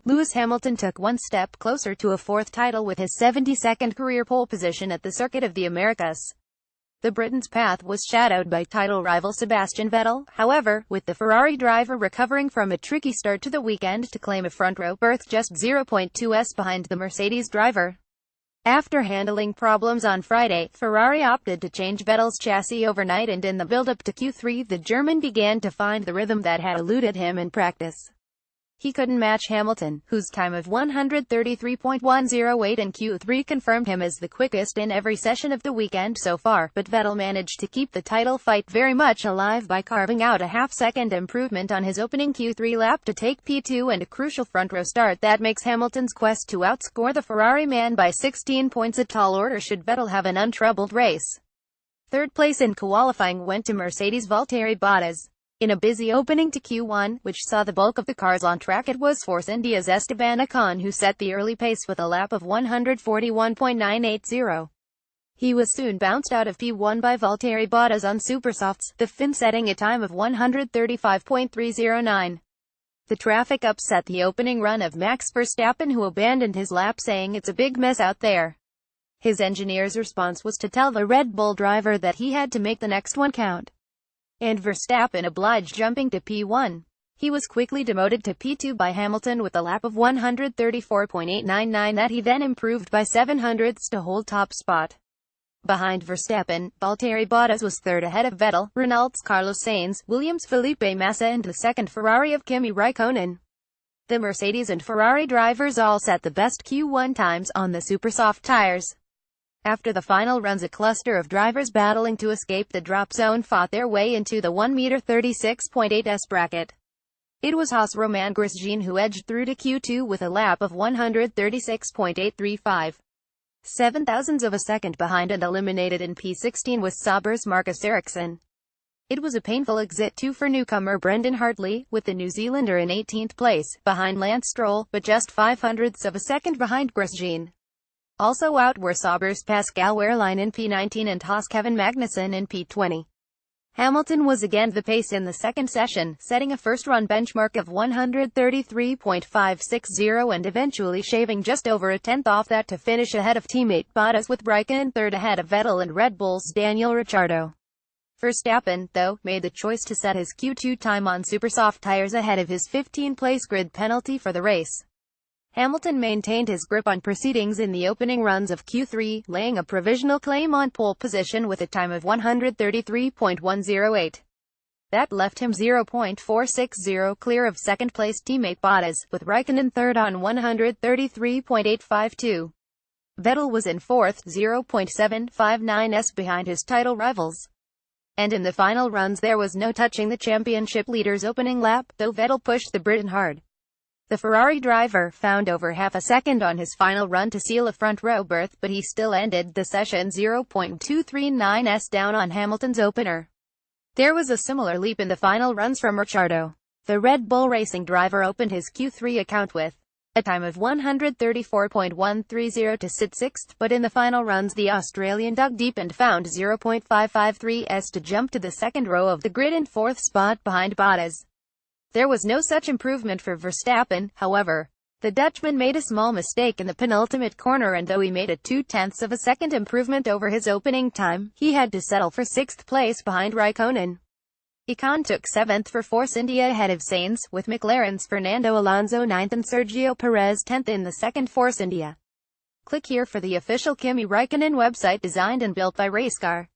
Lewis Hamilton took one step closer to a fourth title with his 72nd career pole position at the Circuit of the Americas. The Briton's path was shadowed by title rival Sebastian Vettel, however, with the Ferrari driver recovering from a tricky start to the weekend to claim a front-row berth just 0.2s behind the Mercedes driver. After handling problems on Friday, Ferrari opted to change Vettel's chassis overnight, and in the build-up to Q3 the German began to find the rhythm that had eluded him in practice. He couldn't match Hamilton, whose time of 133.108 in Q3 confirmed him as the quickest in every session of the weekend so far, but Vettel managed to keep the title fight very much alive by carving out a half-second improvement on his opening Q3 lap to take P2 and a crucial front-row start that makes Hamilton's quest to outscore the Ferrari man by 16 points a tall order should Vettel have an untroubled race. Third place in qualifying went to Mercedes' Valtteri Bottas. In a busy opening to Q1, which saw the bulk of the cars on track, it was Force India's Esteban Ocon who set the early pace with a lap of 141.980. He was soon bounced out of P1 by Valtteri Bottas on Supersofts, the Finn setting a time of 135.309. The traffic upset the opening run of Max Verstappen, who abandoned his lap saying it's a big mess out there. His engineer's response was to tell the Red Bull driver that he had to make the next one count. And Verstappen obliged, jumping to P1. He was quickly demoted to P2 by Hamilton with a lap of 134.899 that he then improved by 0.07 to hold top spot. Behind Verstappen, Valtteri Bottas was third ahead of Vettel, Renault's Carlos Sainz, Williams' Felipe Massa and the second Ferrari of Kimi Raikkonen. The Mercedes and Ferrari drivers all set the best Q1 times on the super soft tires. After the final runs, a cluster of drivers battling to escape the drop zone fought their way into the 1m36.8s bracket. It was Haas Romain Grosjean who edged through to Q2 with a lap of 136.835. 0.07 of a second behind, and eliminated in P16 was Sauber's Marcus Ericsson. It was a painful exit too for newcomer Brendan Hartley, with the New Zealander in 18th place, behind Lance Stroll, but just 0.05 of a second behind Grosjean. Also out were Sauber's Pascal Wehrlein in P19 and Haas' Kevin Magnussen in P20. Hamilton was again the pace in the second session, setting a first-run benchmark of 133.560 and eventually shaving just over a tenth off that to finish ahead of teammate Bottas, with Raikkonen third ahead of Vettel and Red Bull's Daniel Ricciardo. Verstappen, though, made the choice to set his Q2 time on super soft tires ahead of his 15th-place grid penalty for the race. Hamilton maintained his grip on proceedings in the opening runs of Q3, laying a provisional claim on pole position with a time of 133.108. That left him 0.460 clear of second-place teammate Bottas, with Raikkonen third on 133.852. Vettel was in fourth, 0.759s behind his title rivals. And in the final runs there was no touching the championship leader's opening lap, though Vettel pushed the Briton hard. The Ferrari driver found over half a second on his final run to seal a front-row berth, but he still ended the session 0.239s down on Hamilton's opener. There was a similar leap in the final runs from Ricciardo. The Red Bull Racing driver opened his Q3 account with a time of 134.130 to sit sixth, but in the final runs the Australian dug deep and found 0.553s to jump to the second row of the grid in fourth spot behind Bottas. There was no such improvement for Verstappen, however. The Dutchman made a small mistake in the penultimate corner, and though he made a 0.2 of a second improvement over his opening time, he had to settle for sixth place behind Raikkonen. Ocon took seventh for Force India ahead of Sainz, with McLaren's Fernando Alonso ninth and Sergio Perez 10th in the second Force India. Click here for the official Kimi Raikkonen website designed and built by Racecar.